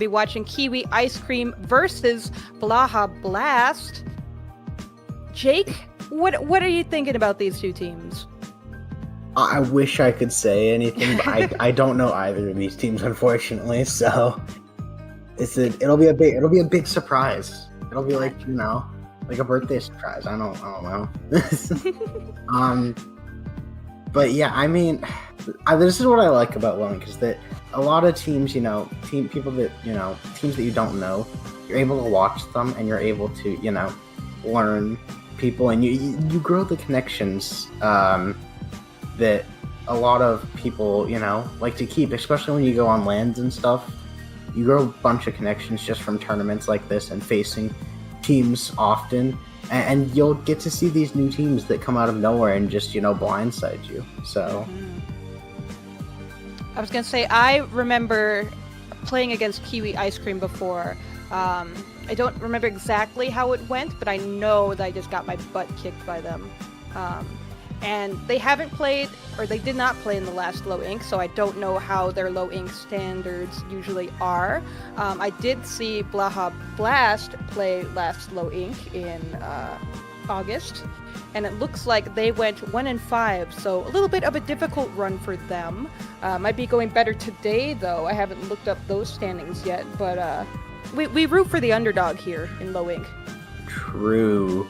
Be watching Kiwi Ice Cream versus Blahaj. Jake, what are you thinking about these two teams? I wish I could say anything, but I don't know either of these teams, unfortunately. So it'll be a big surprise. It'll be like like a birthday surprise. I don't know. But yeah, I mean, this is what I like about Lone, because that a lot of teams, people that teams that you don't know, you're able to watch them and you're able to learn people, and you grow the connections that a lot of people like to keep, especially when you go on lands and stuff. You grow a bunch of connections just from tournaments like this and facing teams often. And you'll get to see these new teams that come out of nowhere and just, blindside you. So, I was going to say, I remember playing against Kiwi Ice Cream before. I don't remember exactly how it went, but I know that I just got my butt kicked by them. And they haven't played, or they did not play in the last Low Ink, so I don't know how their Low Ink standards usually are. I did see Blahaj play last Low Ink in August, and it looks like they went 1-5, so a little bit of a difficult run for them. Might be going better today, though. I haven't looked up those standings yet, but we root for the underdog here in Low Ink. True.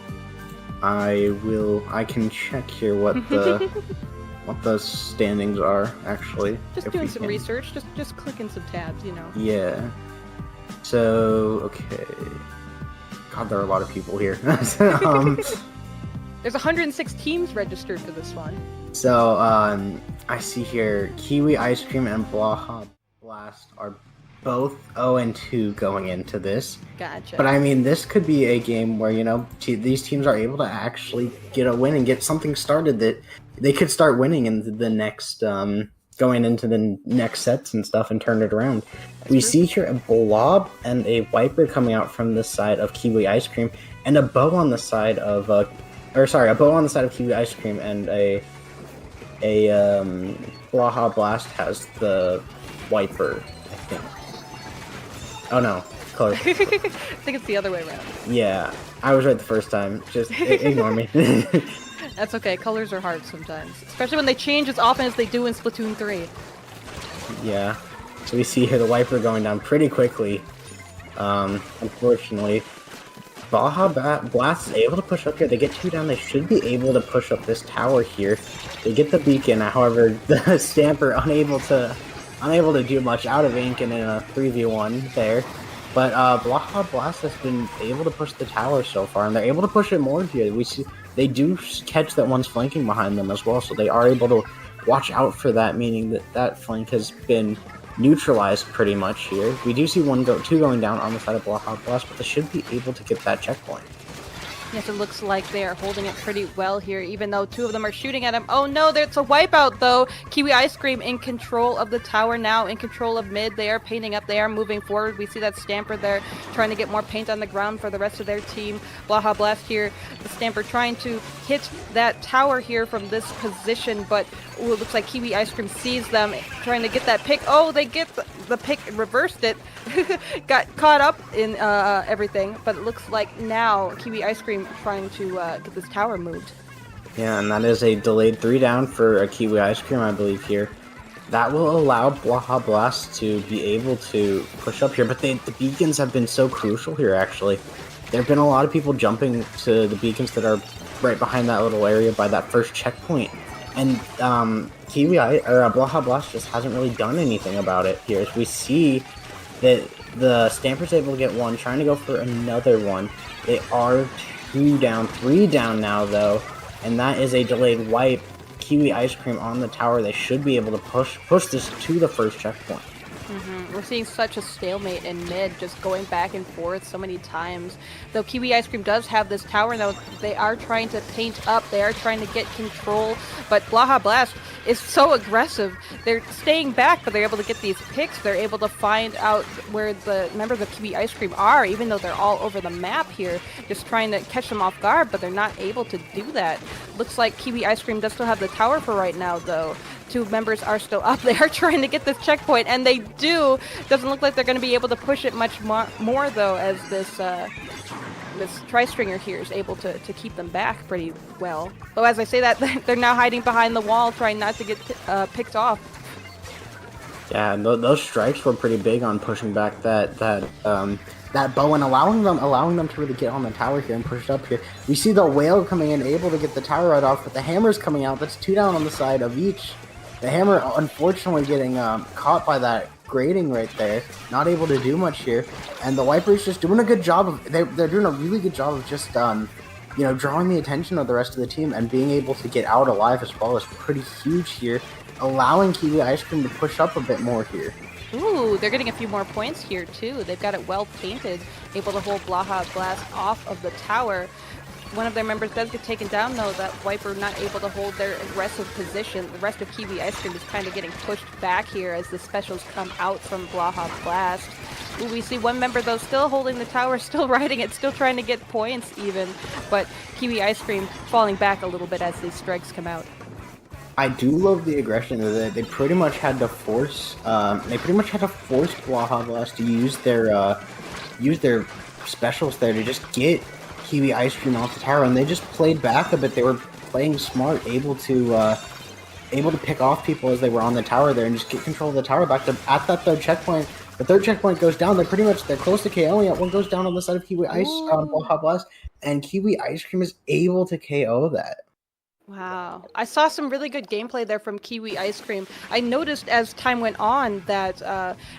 I can check here what the standings are, actually. Just doing some research, just clicking some tabs, Yeah. So, okay. God, there are a lot of people here. There's 106 teams registered for this one. So, I see here Kiwi Ice Cream and Blahaj are both 0-2 going into this. Gotcha. But I mean, this could be a game where, these teams are able to actually get a win and get something started that they could start winning in the next, going into the next sets and stuff and turn it around. We see here a blob and a wiper coming out from the side of Kiwi Ice Cream, and a bow on the side of, a bow on the side of Kiwi Ice Cream, and a Blahaj Blast has the wiper, I think. Oh no, color. I think it's the other way around. Yeah, I was right the first time. Just ignore me. That's okay, colors are hard sometimes. Especially when they change as often as they do in Splatoon 3. Yeah. So we see here the wiper going down pretty quickly. Unfortunately. Blahaj Blast is able to push up here. They get 2 down. They should be able to push up this tower here. They get the beacon. However, the Stamper unable to do much out of Ink and in a 3v1 there. But Blahaj Blast has been able to push the tower so far, and they're able to push it more here. We see they do catch that one's flanking behind them as well, so they are able to watch out for that, meaning that flank has been neutralized pretty much here. We do see two going down on the side of Blahaj Blast, but they should be able to get that checkpoint. Yes, it looks like they are holding it pretty well here, even though 2 of them are shooting at him. Oh no, it's a wipeout though! Kiwi Ice Cream in control of the tower now, in control of mid. They are painting up, they are moving forward. We see that Stamper there trying to get more paint on the ground for the rest of their team. Blahaj Blast here, the Stamper trying to hit that tower here from this position, but it looks like Kiwi Ice Cream sees them, trying to get that pick. Oh, they get the pick, reversed it. Got caught up in everything, but it looks like now Kiwi Ice Cream trying to get this tower moved. Yeah, and that is a delayed 3 down for a Kiwi Ice Cream, I believe, here. That will allow Blahaj Blast to be able to push up here, but the beacons have been so crucial here, actually. There have been a lot of people jumping to the beacons that are right behind that little area by that first checkpoint. And Blahaj Blast just hasn't really done anything about it here. As we see that the Stamper's able to get one, trying to go for another one. They are 2 down, 3 down now, though, and that is a delayed wipe. Kiwi Ice Cream on the tower. They should be able to push this to the first checkpoint. We're seeing such a stalemate in mid, just going back and forth so many times. Though Kiwi Ice Cream does have this tower now, they are trying to paint up, they are trying to get control, but Blahaj Blast is so aggressive. They're staying back, but they're able to get these picks. They're able to find out where the members of Kiwi Ice Cream are, even though they're all over the map here, just trying to catch them off guard, but they're not able to do that. Looks like Kiwi Ice Cream does still have the tower for right now, though. two members are still up there trying to get this checkpoint, and they do. Doesn't look like they're going to be able to push it much more though, as this tri-stringer here is able to keep them back pretty well. Though as I say that, they're now hiding behind the wall, trying not to get picked off. Yeah, and those strikes were pretty big on pushing back that bow and allowing them to really get on the tower here and push it up here. We see the whale coming in, able to get the tower right off, but the hammer's coming out. That's 2 down on the side of each. The hammer, unfortunately, getting caught by that grating right there, not able to do much here. And the Viper's just doing a good job of they're doing a really good job of just drawing the attention of the rest of the team and being able to get out alive as well is pretty huge here, allowing Kiwi Ice Cream to push up a bit more here. Ooh, they're getting a few more points here too. They've got it well painted, able to hold Blahaj Blast off of the tower. One of their members does get taken down though, that Viper not able to hold their aggressive position. The rest of Kiwi Ice Cream is kind of getting pushed back here as the specials come out from Blahaj Blast. Ooh, we see one member though still holding the tower, still riding it, still trying to get points even, but Kiwi Ice Cream falling back a little bit as these strikes come out. I do love the aggression that they pretty much had to force. They pretty much had to force Blahaj Blast to use their specials there to just get Kiwi Ice Cream off the tower, and they just played back a bit. They were playing smart, able to pick off people as they were on the tower there and just get control of the tower back to at that third checkpoint. The third checkpoint goes down. They're close to KOing it. One goes down on the side of Kiwi Ice Blahaj Blast, and Kiwi Ice Cream is able to KO that. Wow. I saw some really good gameplay there from Kiwi Ice Cream. I noticed as time went on that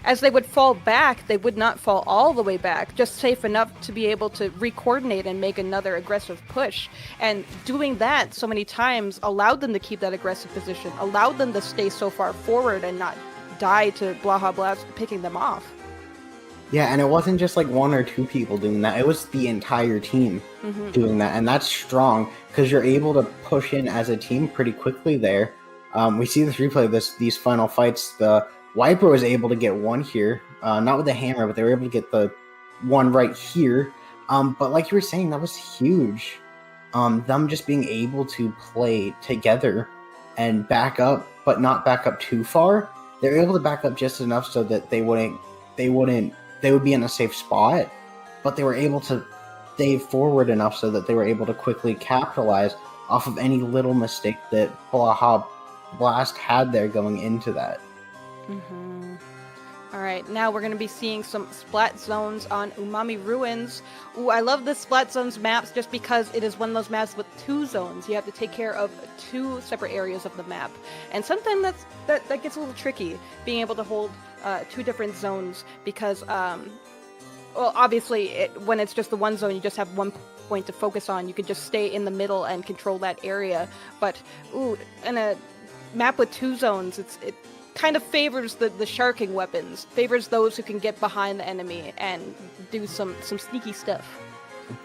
as they would fall back, they would not fall all the way back, just safe enough to be able to re-coordinate and make another aggressive push. And doing that so many times allowed them to keep that aggressive position, allowed them to stay so far forward and not die to Blahaj Blast picking them off. Yeah, and it wasn't just like 1 or 2 people doing that. It was the entire team doing that, and that's strong because you're able to push in as a team pretty quickly there. We see this replay of these final fights. The Viper was able to get one here, not with the hammer, but they were able to get the one right here. But like you were saying, that was huge. Them just being able to play together and back up, but not back up too far. They're able to back up just enough so that they would be in a safe spot, but they were able to stay forward enough so that they were able to quickly capitalize off of any little mistake that Blahaj Blast had there going into that. All right, now we're going to be seeing some Splat Zones on Umami Ruins. Ooh, I love the Splat Zones maps just because it is one of those maps with 2 zones. You have to take care of 2 separate areas of the map. And sometimes that gets a little tricky, being able to hold 2 different zones because, well, obviously, when it's just the one zone, you just have one point to focus on. You can just stay in the middle and control that area. But, ooh, in a map with 2 zones, it kind of favors the sharking weapons, favors those who can get behind the enemy and do some sneaky stuff.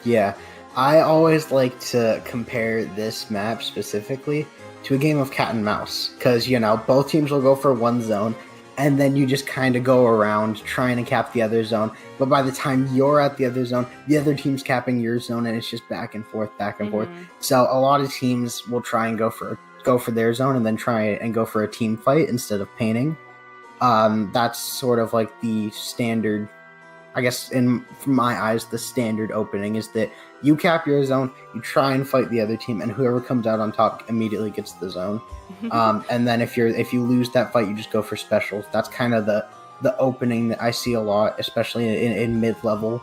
Yeah, I always like to compare this map specifically to a game of cat and mouse, because, both teams will go for one zone, and then you just kind of go around trying to cap the other zone, but by the time you're at the other zone, the other team's capping your zone, and it's just back and forth. So a lot of teams will try and go for their zone and then try and go for a team fight instead of painting. That's sort of like the standard, I guess, from my eyes, the standard opening is that you cap your zone, you try and fight the other team, and whoever comes out on top immediately gets the zone. And then if you lose that fight, you just go for specials. That's kind of the opening that I see a lot, especially in mid-level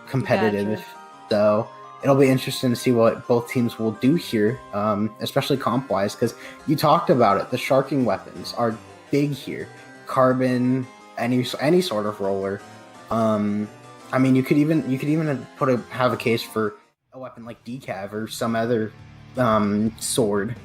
competitive. Gotcha. So it'll be interesting to see what both teams will do here, especially comp-wise, because you talked about it. The sharking weapons are big here. Carbon, any sort of roller. I mean, you could even have a case for a weapon like Decav or some other sword,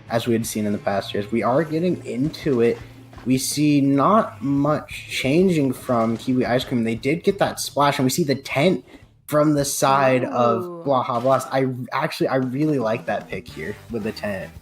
as we had seen in the past years. We are getting into it. We see not much changing from Kiwi Ice Cream. They did get that splash, and we see the tent from the side of Blahaj Blast. I really like that pick here with the tent.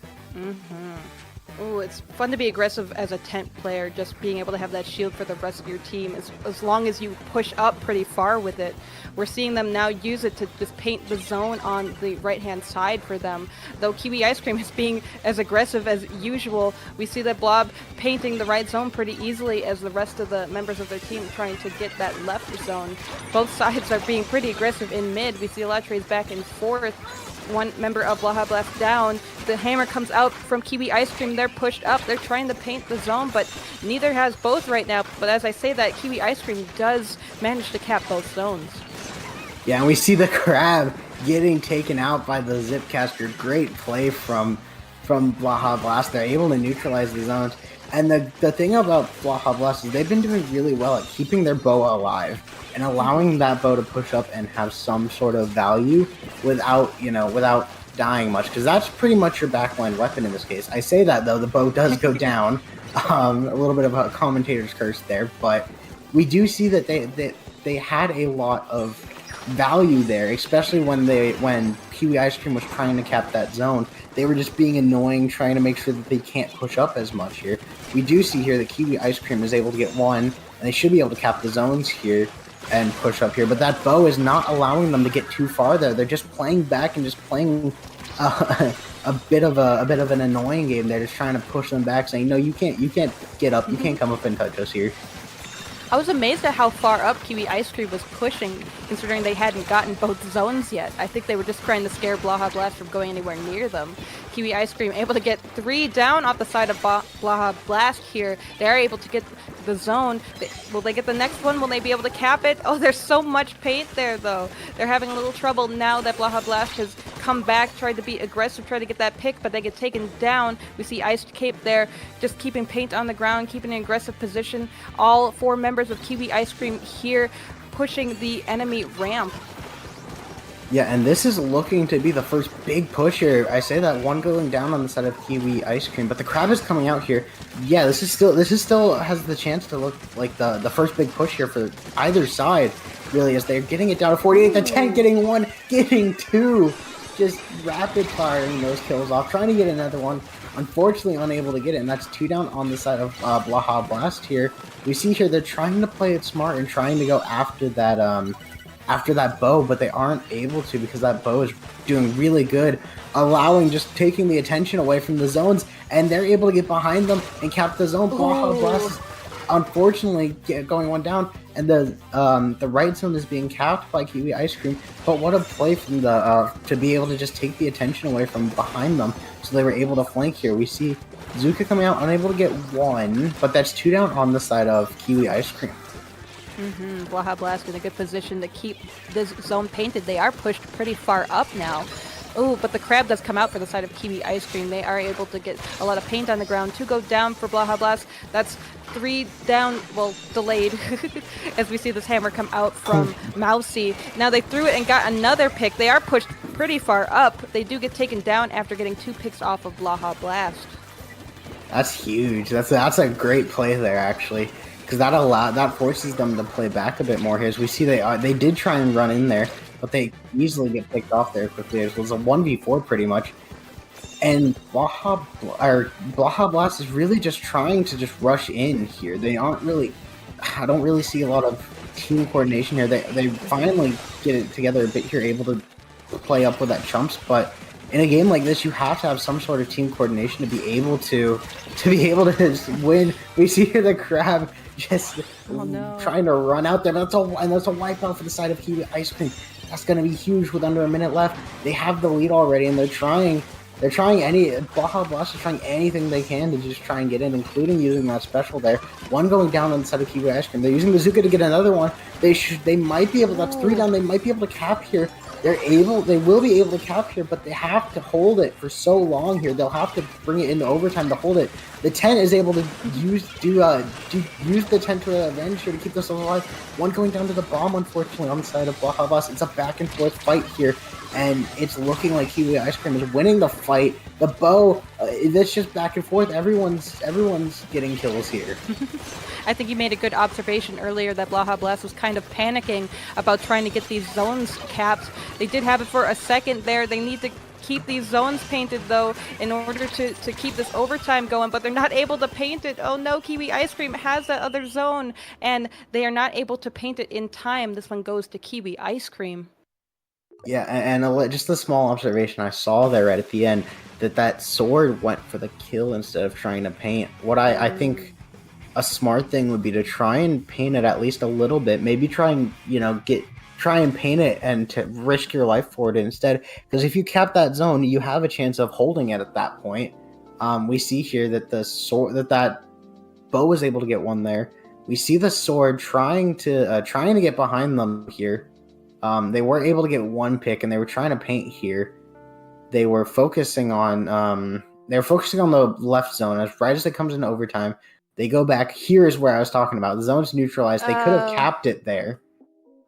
Ooh, it's fun to be aggressive as a tent player, just being able to have that shield for the rest of your team, as long as you push up pretty far with it. we're seeing them now use it to just paint the zone on the right-hand side for them. Though Kiwi Ice Cream is being as aggressive as usual, we see that Blob painting the right zone pretty easily as the rest of the members of their team trying to get that left zone. Both sides are being pretty aggressive in mid. We see a lot of trades back and forth. One member of Blahaj Blast down. The hammer comes out from Kiwi Ice Cream. They're pushed up. They're trying to paint the zone, but neither has both right now. But as I say that, Kiwi Ice Cream does manage to cap both zones. Yeah, and we see the crab getting taken out by the Zipcaster. Great play from Blahaj Blast. They're able to neutralize the zones. And the thing about Blahaj Blast is they've been doing really well at keeping their bow alive and allowing that bow to push up and have some sort of value without dying much, because that's pretty much your backline weapon in this case. I say that though, the bow does go down. A little bit of a commentator's curse there, but we do see that they had a lot of value there, especially when Kiwi Ice Cream was trying to cap that zone. They were just being annoying, trying to make sure that they can't push up as much here. We do see here that Kiwi Ice Cream is able to get one, and they should be able to cap the zones here and push up here, but that bow is not allowing them to get too far there. They're just playing back and just playing a bit of an annoying game. They're just trying to push them back, saying, no, you can't get up, you can't come up and touch us here. I was amazed at how far up Kiwi Ice Cream was pushing, considering they hadn't gotten both zones yet. I think they were just trying to scare Blahaj Blast from going anywhere near them. Kiwi Ice Cream able to get 3 down off the side of Blahaj Blast here. They're able to get the zone. Will they get the next one? Will they be able to cap it? Oh, there's so much paint there, though. They're having a little trouble now that Blahaj Blast has come back, tried to be aggressive, tried to get that pick, but they get taken down. We see Iced Cape there, just keeping paint on the ground, keeping an aggressive position. All 4 members of Kiwi Ice Cream here pushing the enemy ramp. Yeah, and this is looking to be the first big push here. I say that, one going down on the side of Kiwi Ice Cream, but the crab is coming out here. Yeah, this is still has the chance to look like the first big push here for either side, really, as they're getting it down to 48. The 10 getting 1, getting 2. Just rapid firing those kills off, trying to get another one. Unfortunately, unable to get it, and that's 2 down on the side of Blahaj Blast here. We see here they're trying to play it smart and trying to go after that bow, but they aren't able to because that bow is doing really good, taking the attention away from the zones, and they're able to get behind them and cap the zone. Blahaj Blast is unfortunately going 1 down, and the right zone is being capped by Kiwi Ice Cream. But what a play from to be able to just take the attention away from behind them, so they were able to flank here. We see Zuka coming out unable to get 1, but that's 2 down on the side of Kiwi Ice Cream. Blahaj Blast in a good position to keep this zone painted. They are pushed pretty far up now. Oh, but the crab does come out for the side of Kiwi Ice Cream. They are able to get a lot of paint on the ground. 2 go down for Blahaj Blast. That's 3 down, well, delayed, as we see this hammer come out from Mousy. Now they threw it and got another pick. They are pushed pretty far up. They do get taken down after getting 2 picks off of Blahaj Blast. That's huge. That's a great play there, actually, because that forces them to play back a bit more here. As we see, they did try and run in there, but they easily get picked off there quickly. It was a 1v4 pretty much. And Blahaj Blast is really just trying to just rush in here. I don't really see a lot of team coordination here. They finally get it together a bit here, able to play up with that chumps, but in a game like this, you have to have some sort of team coordination to be able to just win. We see here the crab just trying to run out there. That's a wipeout for the side of Kiwi Ice Cream. That's going to be huge with under a minute left. They have the lead already, and Blahaj Blast is trying anything they can to just try and get in, including using that special there. 1 going down on the side of Kiwi Ice Cream. They're using Bazooka to get another one. They might be able. That's 3 down. They might be able to cap here. They will be able to cap here, but they have to hold it for so long here. They'll have to bring it into overtime to hold it. The 10 is able to use the 10 to avenge here to keep this alive. 1 going down to the bomb, unfortunately, on the side of Blahaj Blast. It's a back and forth fight here, and it's looking like Kiwi Ice Cream is winning the fight. The bow, it's just back and forth. Everyone's getting kills here. I think you made a good observation earlier that Blahaj Blast was kind of panicking about trying to get these zones capped. They did have it for a second there. They need to keep these zones painted, though, in order to keep this overtime going, but they're not able to paint it. Oh no, Kiwi Ice Cream has that other zone, and they are not able to paint it in time. This one goes to Kiwi Ice Cream. Yeah, and just a small observation I saw there right at the end, that sword went for the kill instead of trying to paint. What I think a smart thing would be to try and paint it at least a little bit. Maybe try and, try and paint it and to risk your life for it instead. Because if you cap that zone, you have a chance of holding it at that point. We see here that the sword, that bow was able to get one there. We see the sword trying to get behind them here. They were able to get one pick, and they were trying to paint here. They were focusing on the left zone. As it comes into overtime, they go back. Here's where I was talking about. The zone's neutralized. They could have capped it there.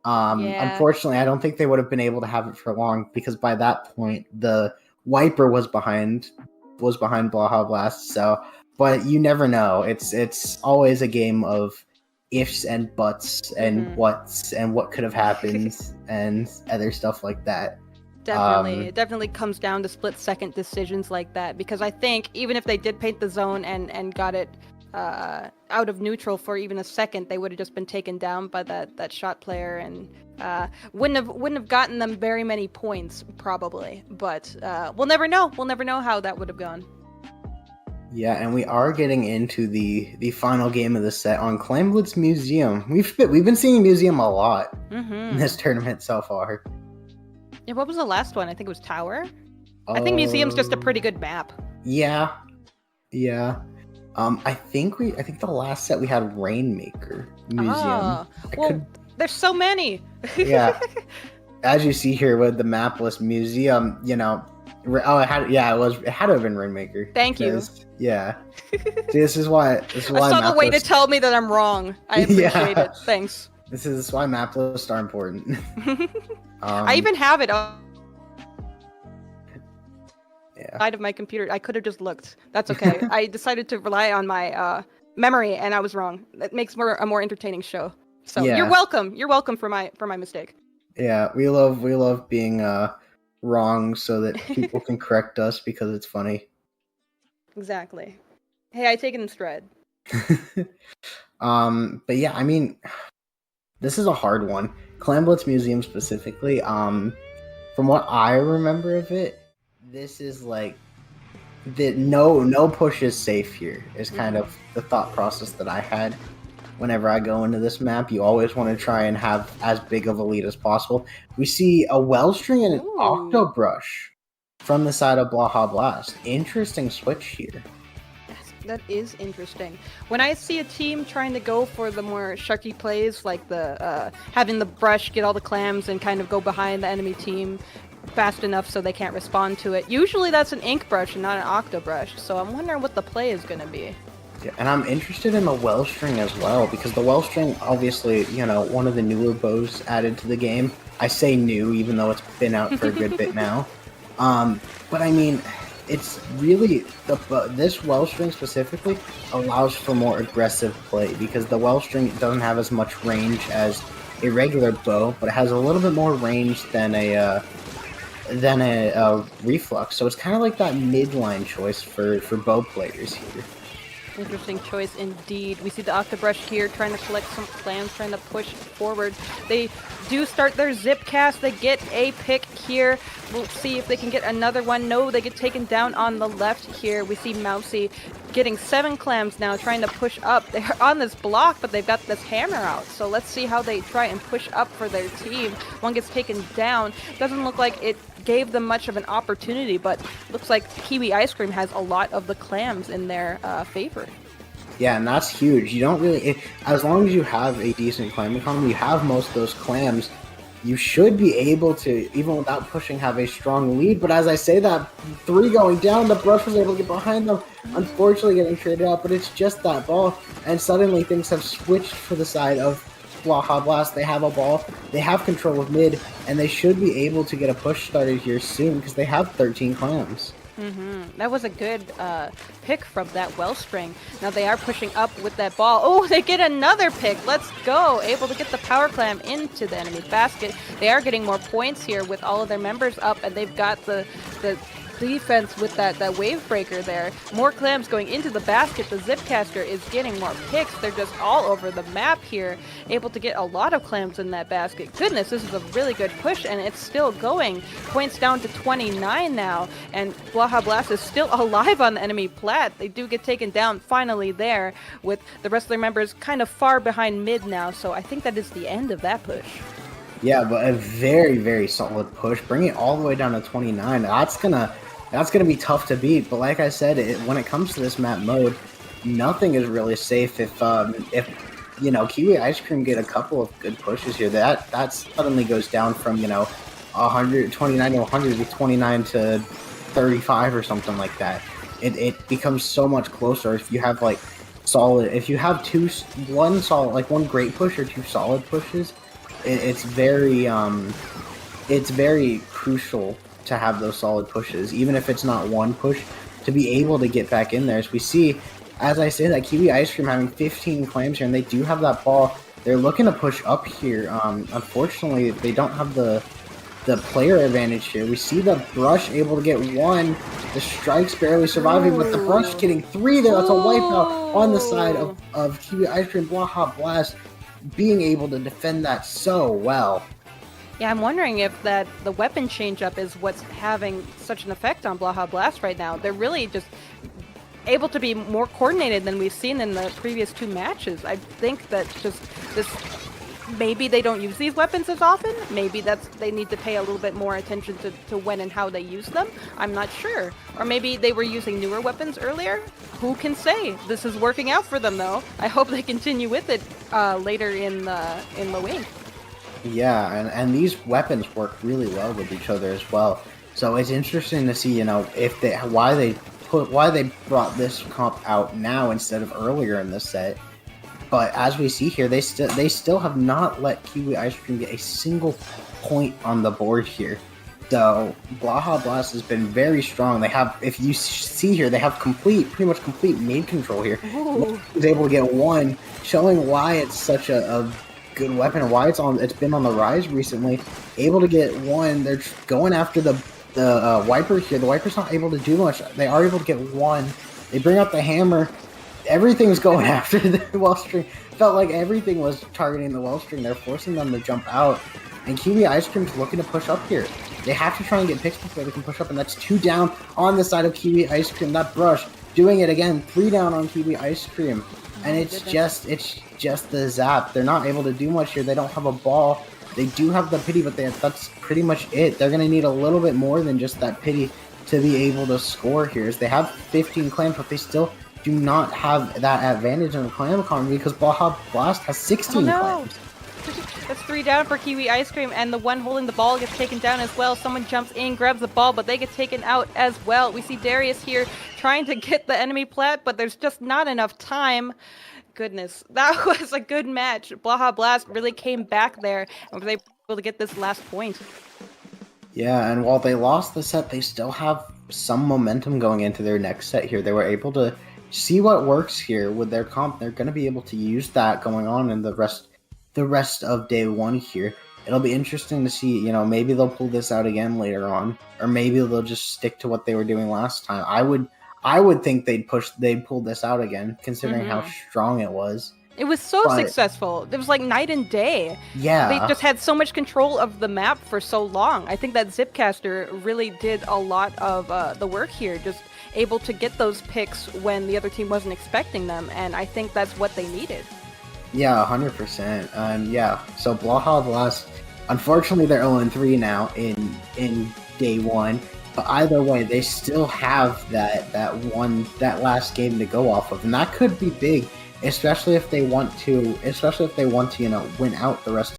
Unfortunately, I don't think they would have been able to have it for long, because by that point the wiper was behind Blahaj Blast. So, but you never know. It's always a game of ifs and buts and whats and what could have happened and other stuff like that. Definitely. It definitely comes down to split-second decisions like that, because I think even if they did paint the zone and got it out of neutral for even a second, they would have just been taken down by that shot player, and wouldn't have gotten them very many points probably. But we'll never know. We'll never know how that would have gone. Yeah, and we are getting into the final game of the set on Clamblitz Museum. We've been seeing Museum a lot in this tournament so far. Yeah, what was the last one? I think it was Tower. I think Museum's just a pretty good map. Yeah. I think the last set we had Rainmaker Museum. There's so many. Yeah. As you see here with the map list, Museum, it had to have been Rainmaker. Thank you. Yeah. See, this is why I saw the way to tell me that I'm wrong. I appreciate it. Thanks. This is why map lists are important. I even have it on yeah. side of my computer. I could have just looked. That's okay. I decided to rely on my memory, and I was wrong. That makes a more entertaining show. So You're welcome. You're welcome for my mistake. Yeah, we love being wrong so that people can correct us because it's funny. Exactly. Hey, I take it in stride. But yeah, I mean, this is a hard one. Clamblitz Museum specifically, from what I remember of it, this is like no push is safe here is kind of the thought process that I had whenever I go into this map. You always want to try and have as big of a lead as possible. We see a Wellstring and an Octobrush from the side of Blahaj Blast. Interesting switch here. That is interesting. When I see a team trying to go for the more sharky plays, like the having the brush get all the clams and kind of go behind the enemy team fast enough so they can't respond to it, usually that's an ink brush and not an Octobrush. So I'm wondering what the play is going to be. Yeah, and I'm interested in the Wellstring as well, because the Wellstring, obviously, one of the newer bows added to the game. I say new, even though it's been out for a good bit now. But I mean, it's really this Wellstring specifically allows for more aggressive play, because the Wellstring doesn't have as much range as a regular bow, but it has a little bit more range than a Reflux. So it's kind of like that midline choice for bow players here. Interesting choice indeed. We see the Octobrush here trying to collect some clams, trying to push forward. They do start their zip cast. They get a pick here. We'll see if they can get another one. No, they get taken down on the left here. We see Mousy getting 7 clams now, trying to push up. They're on this block, but they've got this hammer out. So let's see how they try and push up for their team. One gets taken down. Doesn't look like it gave them much of an opportunity, but looks like Kiwi Ice Cream has a lot of the clams in their favor. Yeah, and that's huge. You don't really, as long as you have a decent clam economy, you have most of those clams, you should be able to, even without pushing, have a strong lead. But as I say that, 3 going down, the brush was able to get behind them, unfortunately getting traded out, but it's just that ball, and suddenly things have switched for the side of Blahaj Blast. They have a ball, they have control of mid, and they should be able to get a push started here soon, because they have 13 clams. That was a good pick from that Wellspring. Now they are pushing up with that ball. Oh, they get another pick. Let's go. Able to get the power clam into the enemy basket. They are getting more points here with all of their members up, and they've got the defense with that wave breaker there. More clams going into the basket. The Zipcaster is getting more picks. They're just all over the map here, able to get a lot of clams in that basket. Goodness, this is a really good push, and it's still going. Points down to 29 now, and Blaha Blast is still alive on the enemy plat. They do get taken down finally there, with the rest of their members kind of far behind mid now, so I think that is the end of that push. Yeah, but a very, very solid push, bringing it all the way down to 29. That's gonna be tough to beat. But like I said, when it comes to this map mode, nothing is really safe. If Kiwi Ice Cream get a couple of good pushes here, that suddenly goes down from 129 to 100 to 29 to 35 or something like that. It becomes so much closer if you have if you have one great push or two solid pushes. It's very crucial to have those solid pushes, even if it's not one push, to be able to get back in there. As we see, as I say, that Kiwi Ice Cream having 15 claims here, and they do have that ball. They're looking to push up here. Unfortunately, they don't have the player advantage here. We see the Brush able to get one. The Strike's barely surviving, but the Brush getting three there. That's a wipeout on the side of Kiwi Ice Cream. Blaha Blast being able to defend that so well. Yeah, I'm wondering if the weapon change-up is what's having such an effect on Blaha Blast right now. They're really just able to be more coordinated than we've seen in the previous two matches. I think that just this, maybe they don't use these weapons as often. Maybe they need to pay a little bit more attention to when and how they use them. I'm not sure. Or maybe they were using newer weapons earlier. Who can say? This is working out for them, though. I hope they continue with it later in Low. Yeah, and these weapons work really well with each other as well. So it's interesting to see, if why they brought this comp out now instead of earlier in the set. But as we see here, they still have not let Kiwi Ice Cream get a single point on the board here. So Blaha Blast has been very strong. They have, if you see here, they have pretty much complete main control here. He's able to get one, showing why it's such a good weapon and why it's been on the rise recently. Able to get one. They're going after the Wiper here. The Wiper's not able to do much. They are able to get one. They bring out the hammer. Everything's going after the Wellstring. Felt like everything was targeting the Wellstring. They're forcing them to jump out. And Kiwi Ice Cream's looking to push up here. They have to try and get picks before they can push up, and that's 2 down on the side of Kiwi Ice Cream. That Brush doing it again. 3 down on Kiwi Ice Cream. And it's just the zap. They're not able to do much here. They don't have a ball. They do have the pity, but that's pretty much it. They're going to need a little bit more than just that pity to be able to score here. They have 15 claims, but they still do not have that advantage in the clam economy because Blaha Blast has 16 claims. That's 3 down for Kiwi Ice Cream, and the one holding the ball gets taken down as well. Someone jumps in, grabs the ball, but they get taken out as well. We see Darius here trying to get the enemy plat, but there's just not enough time. Goodness, that was a good match. Blaha Blast really came back there and was able to get this last point. Yeah, and while they lost the set, they still have some momentum going into their next set here. They were able to see what works here with their comp. They're going to be able to use that going on in the rest of day one here. It'll be interesting to see, maybe they'll pull this out again later on, or maybe they'll just stick to what they were doing last time. I would think they'd pull this out again, considering how strong it was. It was so successful. It was like night and day. Yeah. They just had so much control of the map for so long. I think that Zipcaster really did a lot of the work here, just able to get those picks when the other team wasn't expecting them, and I think that's what they needed. Yeah, 100%. So Blaha Blast, unfortunately they're 0-3 now in day one. But either way, they still have that last game to go off of, and that could be big, especially if they want to, win out the rest